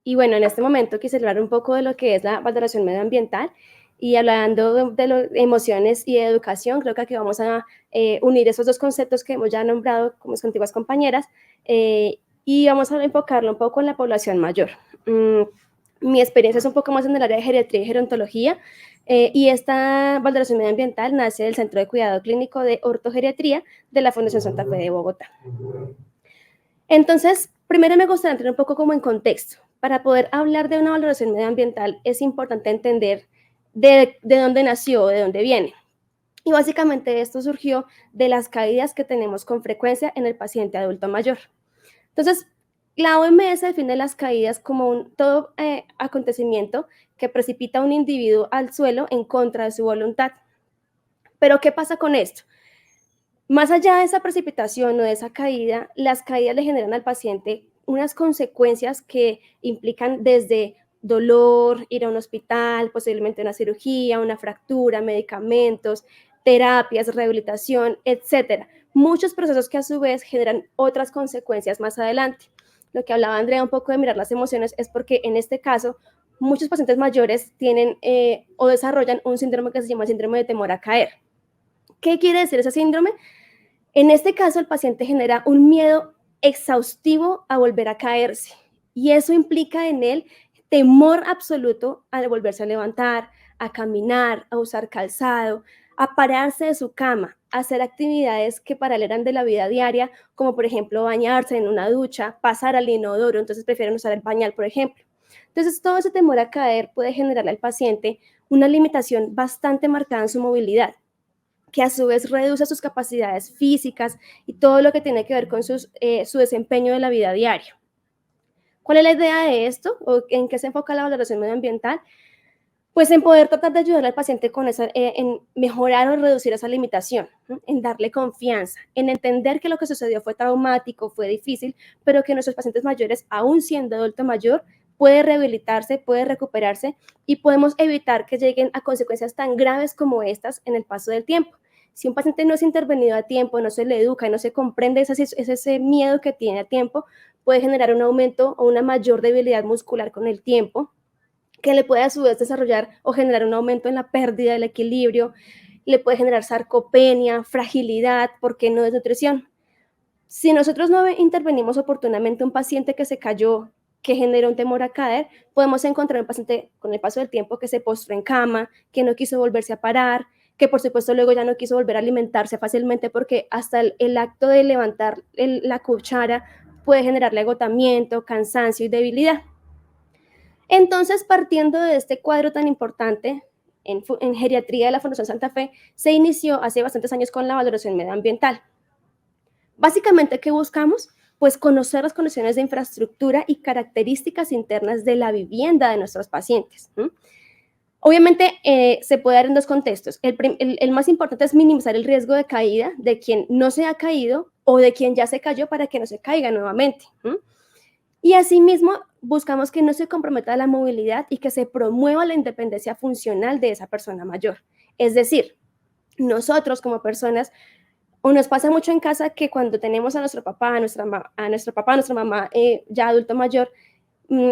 Y bueno, en este momento quise hablar un poco de lo que es la valoración medioambiental y hablando de emociones y de educación, creo que aquí vamos a unir esos dos conceptos que hemos ya nombrado con mis antiguas compañeras y vamos a enfocarlo un poco en la población mayor. Mi experiencia es un poco más en el área de geriatría y gerontología y esta valoración medioambiental nace del Centro de Cuidado Clínico de Ortogeriatría de la Fundación Santa Fe de Bogotá. Entonces, primero me gustaría entrar un poco como en contexto. Para poder hablar de una valoración medioambiental es importante entender de dónde nació, de dónde viene. Y básicamente esto surgió de las caídas que tenemos con frecuencia en el paciente adulto mayor. Entonces, la OMS define las caídas como todo acontecimiento que precipita a un individuo al suelo en contra de su voluntad. Pero, ¿qué pasa con esto? Más allá de esa precipitación o de esa caída, las caídas le generan al paciente unas consecuencias que implican desde dolor, ir a un hospital, posiblemente una cirugía, una fractura, medicamentos, terapias, rehabilitación, etcétera. Muchos procesos que a su vez generan otras consecuencias más adelante. Lo que hablaba Andrea un poco de mirar las emociones es porque en este caso muchos pacientes mayores tienen o desarrollan un síndrome que se llama síndrome de temor a caer. ¿Qué quiere decir ese síndrome? En este caso, el paciente genera un miedo exhaustivo a volver a caerse y eso implica en él temor absoluto al volverse a levantar, a caminar, a usar calzado, a pararse de su cama, a hacer actividades que para él eran de la vida diaria, como por ejemplo bañarse en una ducha, pasar al inodoro, entonces prefieren usar el pañal, por ejemplo. Entonces, todo ese temor a caer puede generarle al paciente una limitación bastante marcada en su movilidad, que a su vez reduce sus capacidades físicas y todo lo que tiene que ver con su desempeño de la vida diaria. ¿Cuál es la idea de esto? ¿O en qué se enfoca la valoración medioambiental? Pues en poder tratar de ayudar al paciente con esa, en mejorar o reducir esa limitación, ¿no? En darle confianza, en entender que lo que sucedió fue traumático, fue difícil, pero que nuestros pacientes mayores, aún siendo adulto mayor, puede rehabilitarse, puede recuperarse y podemos evitar que lleguen a consecuencias tan graves como estas en el paso del tiempo. Si un paciente no es intervenido a tiempo, no se le educa, no se comprende ese miedo que tiene a tiempo, puede generar un aumento o una mayor debilidad muscular con el tiempo, que le puede a su vez desarrollar o generar un aumento en la pérdida del equilibrio, le puede generar sarcopenia, fragilidad, porque no desnutrición. Si nosotros no intervenimos oportunamente un paciente que se cayó, que generó un temor a caer, podemos encontrar un paciente con el paso del tiempo que se postró en cama, que no quiso volverse a parar, que por supuesto luego ya no quiso volver a alimentarse fácilmente porque hasta el acto de levantar la cuchara puede generarle agotamiento, cansancio y debilidad. Entonces, partiendo de este cuadro tan importante en geriatría de la Fundación Santa Fe, se inició hace bastantes años con la valoración medioambiental. Básicamente, ¿qué buscamos? Pues conocer las condiciones de infraestructura y características internas de la vivienda de nuestros pacientes. Obviamente, se puede dar en dos contextos. El más importante es minimizar el riesgo de caída de quien no se ha caído o de quien ya se cayó para que no se caiga nuevamente. Y asimismo, buscamos que no se comprometa la movilidad y que se promueva la independencia funcional de esa persona mayor. Es decir, nosotros como personas, o nos pasa mucho en casa que cuando tenemos a nuestro papá, a nuestra mamá ya adulto mayor,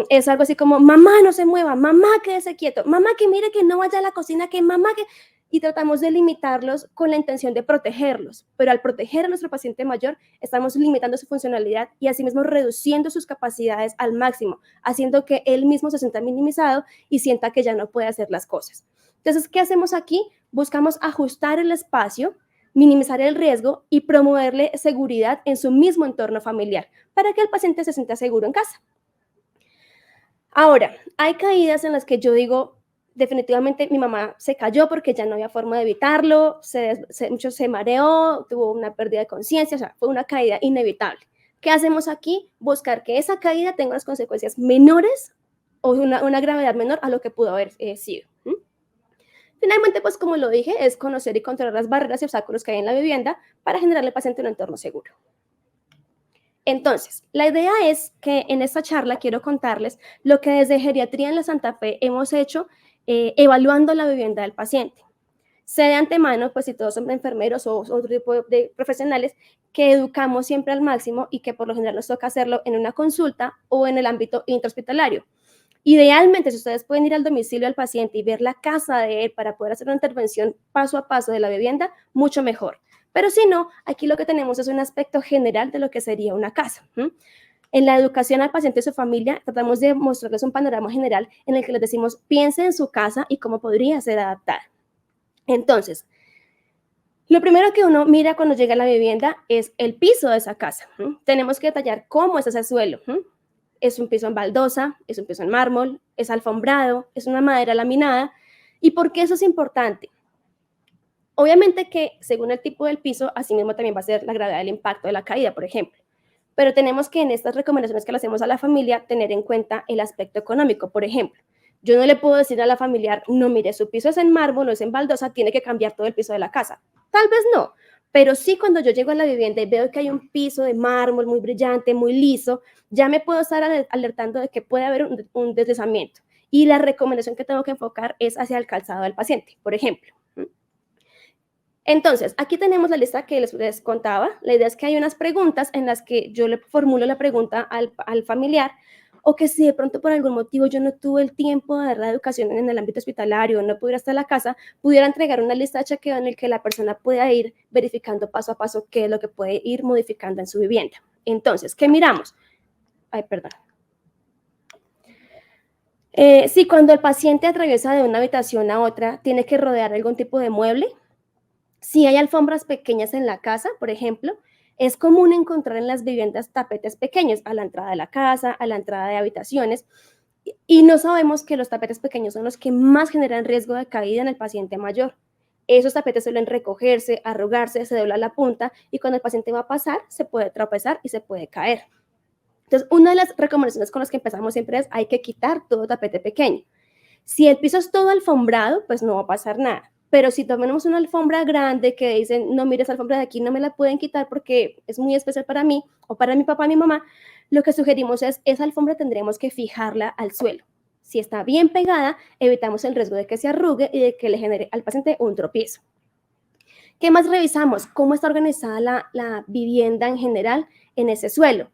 es algo así como, mamá no se mueva, mamá quédese quieto, mamá que mire que no vaya a la cocina, que mamá que... Y tratamos de limitarlos con la intención de protegerlos, pero al proteger a nuestro paciente mayor, estamos limitando su funcionalidad y asimismo reduciendo sus capacidades al máximo, haciendo que él mismo se sienta minimizado y sienta que ya no puede hacer las cosas. Entonces, ¿qué hacemos aquí? Buscamos ajustar el espacio, minimizar el riesgo y promoverle seguridad en su mismo entorno familiar para que el paciente se sienta seguro en casa. Ahora, hay caídas en las que yo digo, definitivamente mi mamá se cayó porque ya no había forma de evitarlo, mucho se mareó, tuvo una pérdida de conciencia, o sea, fue una caída inevitable. ¿Qué hacemos aquí? Buscar que esa caída tenga unas consecuencias menores o una gravedad menor a lo que pudo haber sido. Finalmente, pues como lo dije, es conocer y controlar las barreras y obstáculos que hay en la vivienda para generarle al paciente un entorno seguro. Entonces, la idea es que en esta charla quiero contarles lo que desde Geriatría en la Santa Fe hemos hecho evaluando la vivienda del paciente. Sé de antemano, pues si todos son enfermeros o otro tipo de profesionales, que educamos siempre al máximo y que por lo general nos toca hacerlo en una consulta o en el ámbito intrahospitalario. Idealmente, si ustedes pueden ir al domicilio del paciente y ver la casa de él para poder hacer una intervención paso a paso de la vivienda, mucho mejor. Pero si no, aquí lo que tenemos es un aspecto general de lo que sería una casa. En la educación al paciente y su familia, tratamos de mostrarles un panorama general en el que les decimos, piense en su casa y cómo podría ser adaptada. Entonces, lo primero que uno mira cuando llega a la vivienda es el piso de esa casa. Tenemos que detallar cómo es ese suelo. Es un piso en baldosa, es un piso en mármol, es alfombrado, es una madera laminada. ¿Y por qué eso es importante? Obviamente que según el tipo del piso, así mismo también va a ser la gravedad del impacto de la caída, por ejemplo. Pero tenemos que en estas recomendaciones que le hacemos a la familia tener en cuenta el aspecto económico. Por ejemplo, yo no le puedo decir a la familiar, no, mire, su piso es en mármol o es en baldosa, tiene que cambiar todo el piso de la casa. Tal vez no, pero sí cuando yo llego a la vivienda y veo que hay un piso de mármol muy brillante, muy liso, ya me puedo estar alertando de que puede haber un deslizamiento. Y la recomendación que tengo que enfocar es hacia el calzado del paciente, por ejemplo. Entonces, aquí tenemos la lista que les contaba. La idea es que hay unas preguntas en las que yo le formulo la pregunta al familiar, o que si de pronto por algún motivo yo no tuve el tiempo de dar la educación en el ámbito hospitalario, no pudiera estar en la casa, pudiera entregar una lista de chequeo en el que la persona pueda ir verificando paso a paso qué es lo que puede ir modificando en su vivienda. Entonces, ¿qué miramos? Ay, perdón. Si cuando el paciente atraviesa de una habitación a otra, tiene que rodear algún tipo de mueble. Si hay alfombras pequeñas en la casa, por ejemplo, es común encontrar en las viviendas tapetes pequeños a la entrada de la casa, a la entrada de habitaciones, y no sabemos que los tapetes pequeños son los que más generan riesgo de caída en el paciente mayor. Esos tapetes suelen recogerse, arrugarse, se dobla la punta y cuando el paciente va a pasar se puede tropezar y se puede caer. Entonces, una de las recomendaciones con las que empezamos siempre es hay que quitar todo tapete pequeño. Si el piso es todo alfombrado, pues no va a pasar nada. Pero si tomamos una alfombra grande que dicen, no, mire, esa alfombra de aquí no me la pueden quitar porque es muy especial para mí o para mi papá, mi mamá, lo que sugerimos es, esa alfombra tendremos que fijarla al suelo. Si está bien pegada, evitamos el riesgo de que se arrugue y de que le genere al paciente un tropiezo. ¿Qué más revisamos? ¿Cómo está organizada la vivienda en general en ese suelo?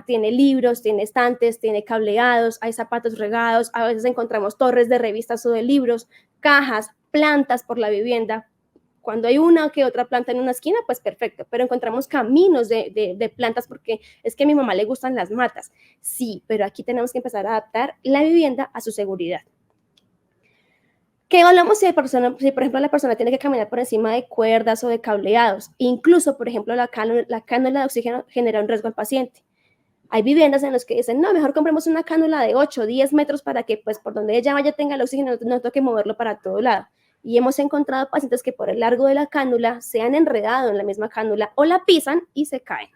Tiene libros, tiene estantes, tiene cableados, hay zapatos regados, a veces encontramos torres de revistas o de libros, cajas, plantas por la vivienda. Cuando hay una que otra planta en una esquina, pues perfecto, pero encontramos caminos de plantas porque es que a mi mamá le gustan las matas. Sí, pero aquí tenemos que empezar a adaptar la vivienda a su seguridad. ¿Qué hablamos si, por ejemplo, la persona tiene que caminar por encima de cuerdas o de cableados? Incluso, por ejemplo, la cánula de oxígeno genera un riesgo al paciente. Hay viviendas en las que dicen, no, mejor compremos una cánula de 8 o 10 metros para que, pues, por donde ella vaya tenga el oxígeno, no toque moverlo para todo lado. Y hemos encontrado pacientes que por el largo de la cánula se han enredado en la misma cánula o la pisan y se caen.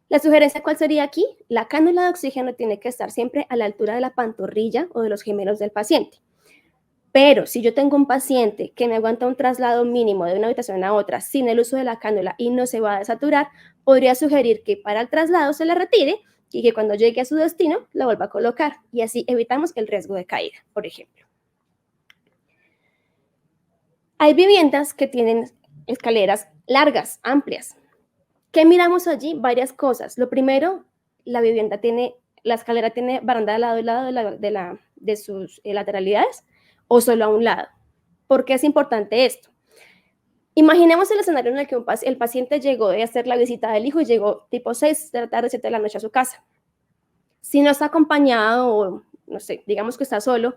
La sugerencia, ¿cuál sería aquí? La cánula de oxígeno tiene que estar siempre a la altura de la pantorrilla o de los gemelos del paciente. Pero si yo tengo un paciente que me aguanta un traslado mínimo de una habitación a otra sin el uso de la cánula y no se va a desaturar, podría sugerir que para el traslado se la retire y que cuando llegue a su destino la vuelva a colocar y así evitamos el riesgo de caída, por ejemplo. Hay viviendas que tienen escaleras largas, amplias. ¿Qué miramos allí? Varias cosas. Lo primero, la escalera tiene baranda de lado y lado de sus lateralidades o solo a un lado. ¿Por qué es importante esto? Imaginemos el escenario en el que el paciente llegó de hacer la visita del hijo y llegó tipo 6 de la tarde, 7 de la noche a su casa. Si no está acompañado o, no sé, digamos que está solo,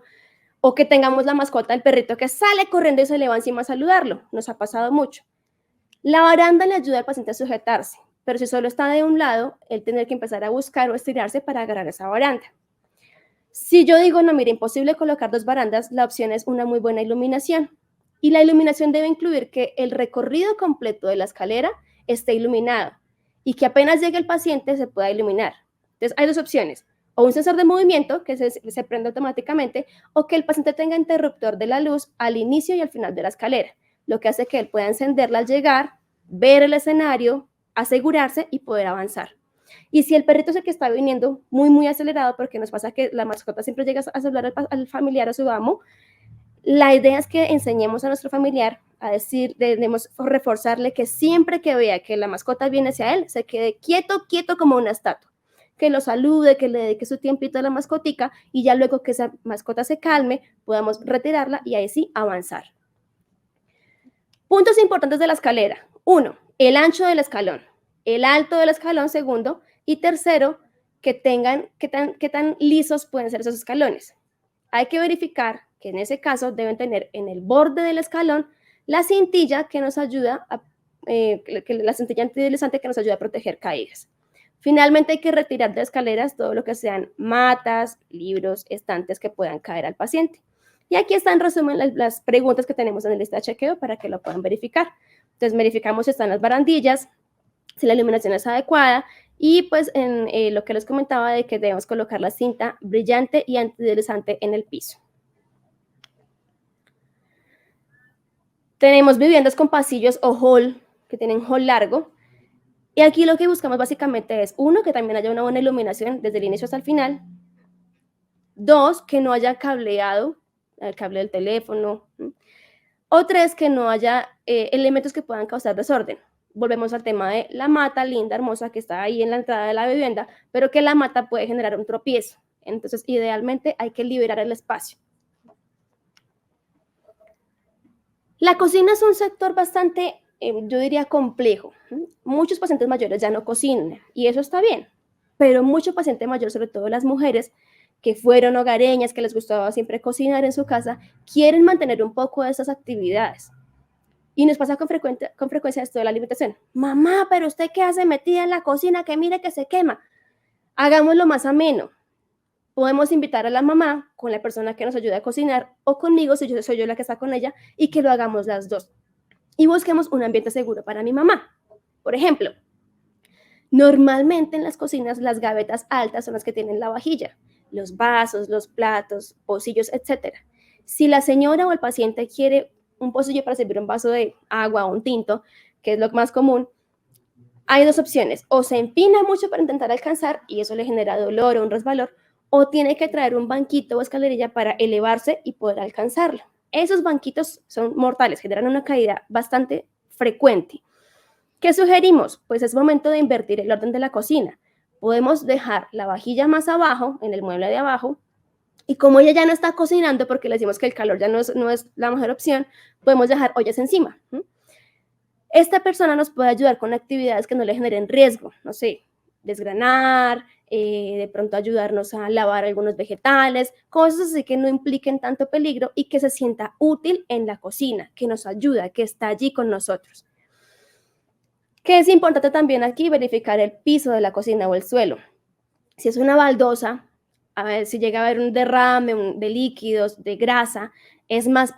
o que tengamos la mascota del perrito que sale corriendo y se le va encima a saludarlo, nos ha pasado mucho. La baranda le ayuda al paciente a sujetarse, pero si solo está de un lado, él tendrá que empezar a buscar o estirarse para agarrar esa baranda. Si yo digo, no, mire, imposible colocar dos barandas, la opción es una muy buena iluminación. Y la iluminación debe incluir que el recorrido completo de la escalera esté iluminado y que apenas llegue el paciente se pueda iluminar. Entonces, hay dos opciones, o un sensor de movimiento que se prende automáticamente, o que el paciente tenga interruptor de la luz al inicio y al final de la escalera, lo que hace que él pueda encenderla al llegar, ver el escenario, asegurarse y poder avanzar. Y si el perrito es el que está viniendo muy acelerado, porque nos pasa que la mascota siempre llega a saludar al familiar o a su amo, la idea es que enseñemos a nuestro familiar a decir, debemos reforzarle que siempre que vea que la mascota viene hacia él, se quede quieto como una estatua. que lo salude, que le dedique su tiempito a la mascotica y ya luego que esa mascota se calme, podamos retirarla y ahí sí avanzar. Puntos importantes de la escalera. 1, el ancho del escalón, el alto del escalón, segundo, y tercero, qué tan lisos pueden ser esos escalones. Hay que verificar que en ese caso deben tener en el borde del escalón la cintilla que nos ayuda la cintilla antideslizante que nos ayuda a proteger caídas. Finalmente hay que retirar de escaleras todo lo que sean matas, libros, estantes que puedan caer al paciente. Y aquí están en resumen las preguntas que tenemos en la lista de chequeo para que lo puedan verificar. Entonces verificamos si están las barandillas, si la iluminación es adecuada y pues en lo que les comentaba de que debemos colocar la cinta brillante y antideslizante en el piso. Tenemos viviendas con pasillos o hall, que tienen hall largo. Y aquí lo que buscamos básicamente es, 1, que también haya una buena iluminación desde el inicio hasta el final. 2, que no haya cableado, el cable del teléfono. O 3, que no haya elementos que puedan causar desorden. Volvemos al tema de la mata linda, hermosa, que está ahí en la entrada de la vivienda, pero que la mata puede generar un tropiezo. Entonces, idealmente hay que liberar el espacio. La cocina es un sector bastante, yo diría, complejo. Muchos pacientes mayores ya no cocinan y eso está bien, pero muchos pacientes mayores, sobre todo las mujeres que fueron hogareñas, que les gustaba siempre cocinar en su casa, quieren mantener un poco de esas actividades. Y nos pasa con frecuencia esto de la alimentación. Mamá, pero ¿usted qué hace metida en la cocina? Que mire que se quema. Hagámoslo más ameno. Podemos invitar a la mamá con la persona que nos ayuda a cocinar o conmigo, si yo soy yo la que está con ella, y que lo hagamos las dos. Y busquemos un ambiente seguro para mi mamá. Por ejemplo, normalmente en las cocinas las gavetas altas son las que tienen la vajilla, los vasos, los platos, pocillos, etc. Si la señora o el paciente quiere un pocillo para servir un vaso de agua o un tinto, que es lo más común, hay dos opciones. O se empina mucho para intentar alcanzar y eso le genera dolor o un resbalor, o tiene que traer un banquito o escalerilla para elevarse y poder alcanzarlo. Esos banquitos son mortales, generan una caída bastante frecuente. ¿Qué sugerimos? Pues es momento de invertir el orden de la cocina. Podemos dejar la vajilla más abajo, en el mueble de abajo, y como ella ya no está cocinando, porque le decimos que el calor ya no es la mejor opción, podemos dejar ollas encima. Esta persona nos puede ayudar con actividades que no le generen riesgo, no sé, desgranar, de pronto ayudarnos a lavar algunos vegetales, cosas así que no impliquen tanto peligro y que se sienta útil en la cocina, que nos ayuda, que está allí con nosotros. Que es importante también aquí verificar el piso de la cocina o el suelo. Si es una baldosa, a ver si llega a haber un derrame de líquidos, de grasa, es más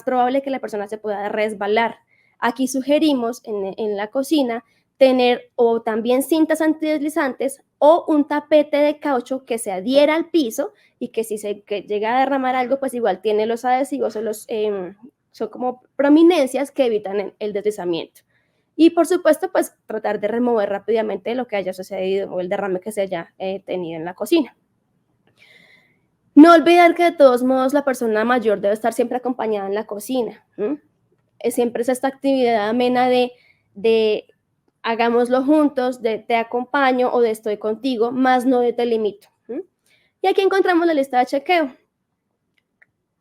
probable que la persona se pueda resbalar. Aquí sugerimos en la cocina tener o también cintas antideslizantes o un tapete de caucho que se adhiera al piso y que si se llega a derramar algo, pues igual tiene los adhesivos o son como prominencias que evitan el deslizamiento. Y por supuesto, pues tratar de remover rápidamente lo que haya sucedido o el derrame que se haya tenido en la cocina. No olvidar que de todos modos la persona mayor debe estar siempre acompañada en la cocina. Siempre es esta actividad amena de hagámoslo juntos, de te acompaño o de estoy contigo, más no de te limito. Y aquí encontramos la lista de chequeo.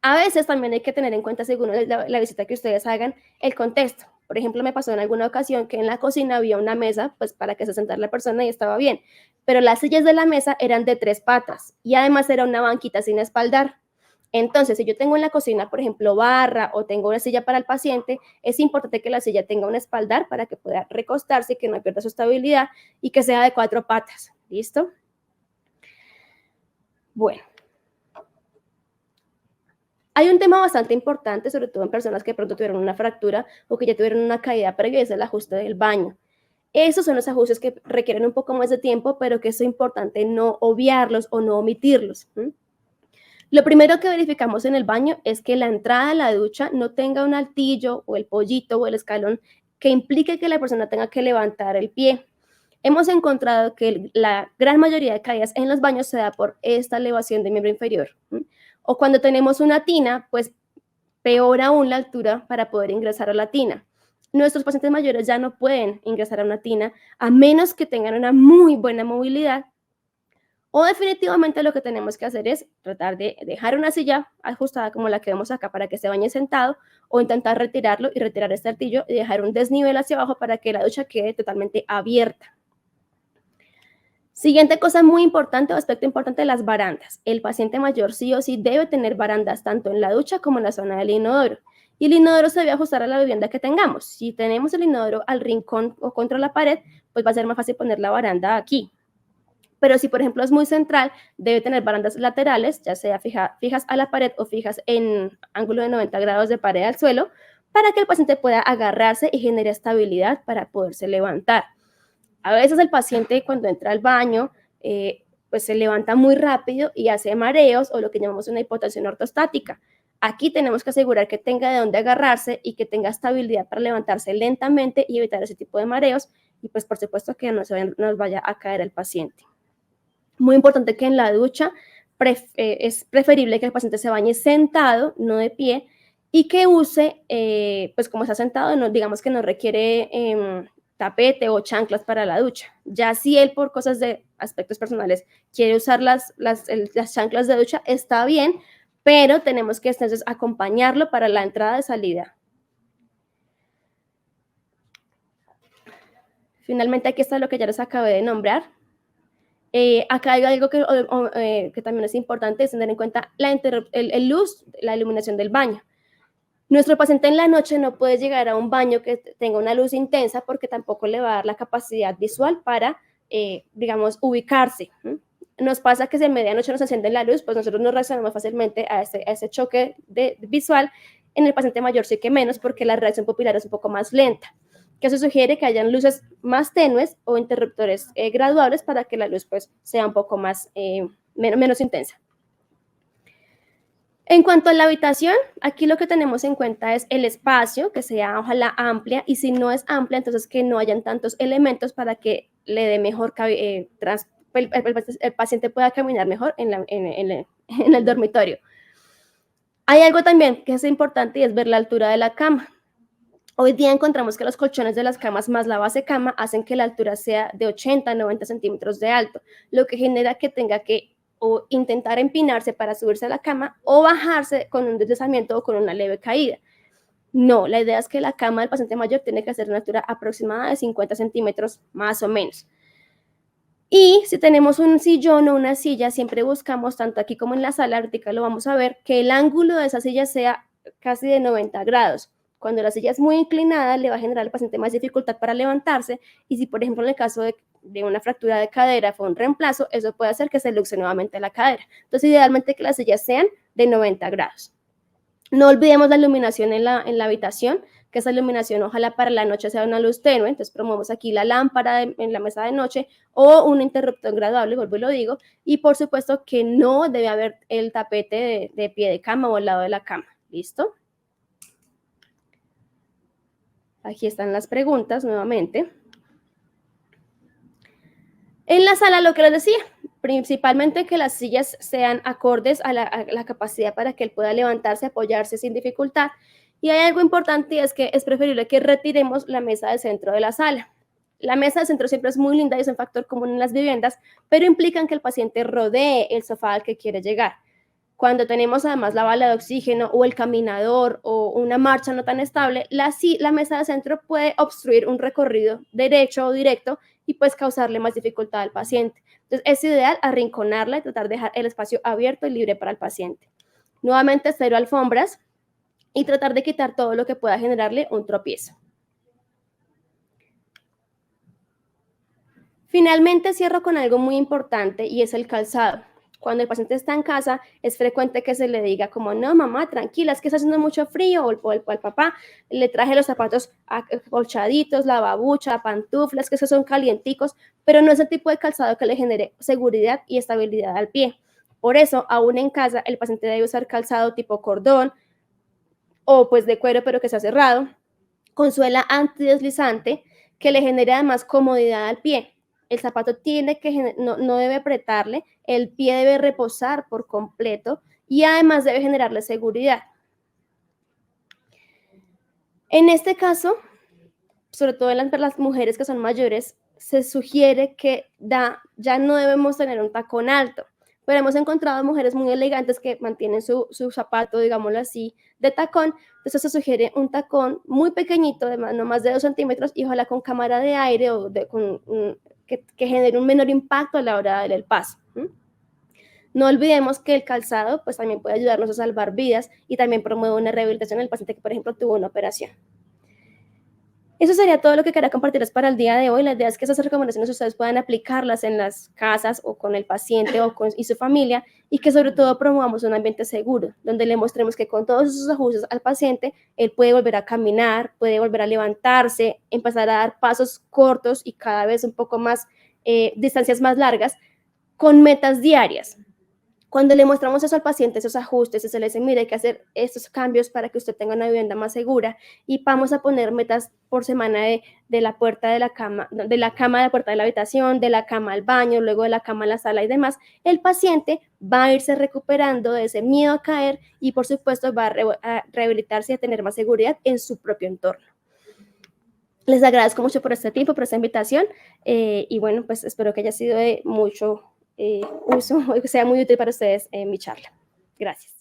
A veces también hay que tener en cuenta, según la visita que ustedes hagan, el contexto. Por ejemplo, me pasó en alguna ocasión que en la cocina había una mesa, pues para que se sentara la persona y estaba bien, pero las sillas de la mesa eran de 3 patas y además era una banquita sin espaldar. Entonces, si yo tengo en la cocina, por ejemplo, barra o tengo una silla para el paciente, es importante que la silla tenga un espaldar para que pueda recostarse, que no pierda su estabilidad y que sea de 4 patas. ¿Listo? Bueno. Hay un tema bastante importante, sobre todo en personas que de pronto tuvieron una fractura o que ya tuvieron una caída previa, es el ajuste del baño. Esos son los ajustes que requieren un poco más de tiempo, pero que es importante no obviarlos o no omitirlos. Lo primero que verificamos en el baño es que la entrada a la ducha no tenga un altillo o el pollito o el escalón que implique que la persona tenga que levantar el pie. Hemos encontrado que la gran mayoría de caídas en los baños se da por esta elevación del miembro inferior. O cuando tenemos una tina, pues peor aún la altura para poder ingresar a la tina. Nuestros pacientes mayores ya no pueden ingresar a una tina a menos que tengan una muy buena movilidad O definitivamente lo que tenemos que hacer es tratar de dejar una silla ajustada como la que vemos acá para que se bañe sentado, o intentar retirarlo y retirar este artillo y dejar un desnivel hacia abajo para que la ducha quede totalmente abierta. Siguiente cosa muy importante o aspecto importante, las barandas. El paciente mayor sí o sí debe tener barandas tanto en la ducha como en la zona del inodoro. Y el inodoro se debe ajustar a la vivienda que tengamos. Si tenemos el inodoro al rincón o contra la pared, pues va a ser más fácil poner la baranda aquí. Pero si, por ejemplo, es muy central, debe tener barandas laterales, ya sea fijas a la pared o fijas en ángulo de 90 grados de pared al suelo, para que el paciente pueda agarrarse y genere estabilidad para poderse levantar. A veces el paciente cuando entra al baño, pues se levanta muy rápido y hace mareos o lo que llamamos una hipotensión ortostática. Aquí tenemos que asegurar que tenga de dónde agarrarse y que tenga estabilidad para levantarse lentamente y evitar ese tipo de mareos, y pues por supuesto que no nos vaya a caer el paciente. Muy importante que en la ducha es preferible que el paciente se bañe sentado, no de pie, y que use, pues como está sentado, no, digamos que no requiere tapete o chanclas para la ducha. Ya si él por cosas de aspectos personales quiere usar las chanclas de ducha, está bien, pero tenemos que entonces acompañarlo para la entrada y salida. Finalmente aquí está lo que ya les acabé de nombrar. Acá hay algo que también es importante, es tener en cuenta el luz, la iluminación del baño. Nuestro paciente en la noche no puede llegar a un baño que tenga una luz intensa porque tampoco le va a dar la capacidad visual para, digamos, ubicarse. Nos pasa que si en medianoche nos enciende la luz, pues nosotros no reaccionamos fácilmente a ese choque visual. En el paciente mayor sí que menos, porque la reacción pupilar es un poco más lenta, que eso sugiere que hayan luces más tenues o interruptores graduables para que la luz pues sea un poco más, menos intensa. En cuanto a la habitación, aquí lo que tenemos en cuenta es el espacio, que sea ojalá amplia, y si no es amplia, entonces que no hayan tantos elementos para que le dé mejor, el paciente pueda caminar mejor en el dormitorio. Hay algo también que es importante y es ver la altura de la cama. Hoy día encontramos que los colchones de las camas más la base cama hacen que la altura sea de 80 a 90 centímetros de alto, lo que genera que tenga que o intentar empinarse para subirse a la cama o bajarse con un deslizamiento o con una leve caída. No, la idea es que la cama del paciente mayor tiene que ser de una altura aproximada de 50 centímetros más o menos. Y si tenemos un sillón o una silla, siempre buscamos, tanto aquí como en la sala, ahorita lo vamos a ver, que el ángulo de esa silla sea casi de 90 grados. Cuando la silla es muy inclinada, le va a generar al paciente más dificultad para levantarse, y si, por ejemplo, en el caso de una fractura de cadera fue un reemplazo, eso puede hacer que se luxe nuevamente la cadera. Entonces, idealmente que las sillas sean de 90 grados. No olvidemos la iluminación en la habitación, que esa iluminación ojalá para la noche sea una luz tenue, entonces promovemos aquí la lámpara en la mesa de noche o un interruptor graduable, vuelvo y lo digo, y por supuesto que no debe haber el tapete de pie de cama o al lado de la cama. ¿Listo? Aquí están las preguntas nuevamente. En la sala, lo que les decía, principalmente que las sillas sean acordes a la capacidad para que él pueda levantarse, apoyarse sin dificultad. Y hay algo importante, y es que es preferible que retiremos la mesa del centro de la sala. La mesa del centro siempre es muy linda y es un factor común en las viviendas, pero implican que el paciente rodee el sofá al que quiere llegar. Cuando tenemos además la bala de oxígeno o el caminador o una marcha no tan estable, la mesa de centro puede obstruir un recorrido derecho o directo y pues causarle más dificultad al paciente. Entonces es ideal arrinconarla y tratar de dejar el espacio abierto y libre para el paciente. Nuevamente cero alfombras y tratar de quitar todo lo que pueda generarle un tropiezo. Finalmente cierro con algo muy importante y es el calzado. Cuando el paciente está en casa, es frecuente que se le diga como, no, mamá, tranquila, es que está haciendo mucho frío, o el papá le traje los zapatos acolchaditos, la babucha, pantuflas, que esos son calienticos, pero no es el tipo de calzado que le genere seguridad y estabilidad al pie. Por eso, aún en casa, el paciente debe usar calzado tipo cordón o pues de cuero, pero que sea cerrado, con suela antideslizante, que le genere además comodidad al pie. El zapato no debe apretarle, el pie debe reposar por completo y además debe generarle seguridad. En este caso, sobre todo en las mujeres que son mayores, se sugiere que ya no debemos tener un tacón alto, pero hemos encontrado mujeres muy elegantes que mantienen su zapato, digámoslo así, de tacón. Entonces se sugiere un tacón muy pequeñito, de no más de 2 centímetros, y ojalá con cámara de aire o que genere un menor impacto a la hora de dar el paso. No olvidemos que el calzado pues también puede ayudarnos a salvar vidas y también promueve una rehabilitación en el paciente que, por ejemplo, tuvo una operación. Eso sería todo lo que quería compartirles para el día de hoy. La idea es que esas recomendaciones ustedes puedan aplicarlas en las casas o con el paciente y su familia, y que sobre todo promovamos un ambiente seguro, donde le mostremos que con todos esos ajustes al paciente, él puede volver a caminar, puede volver a levantarse, empezar a dar pasos cortos y cada vez un poco más, distancias más largas, con metas diarias. Cuando le mostramos eso al paciente, esos ajustes, se le dice, mire, hay que hacer estos cambios para que usted tenga una vivienda más segura, y vamos a poner metas por semana de la puerta de la cama a la puerta de la habitación, de la cama al baño, luego de la cama a la sala y demás. El paciente va a irse recuperando de ese miedo a caer y, por supuesto, va a rehabilitarse y a tener más seguridad en su propio entorno. Les agradezco mucho por este tiempo, por esta invitación, y bueno, pues espero que haya sido de mucho uso, que sea muy útil para ustedes en mi charla. Gracias.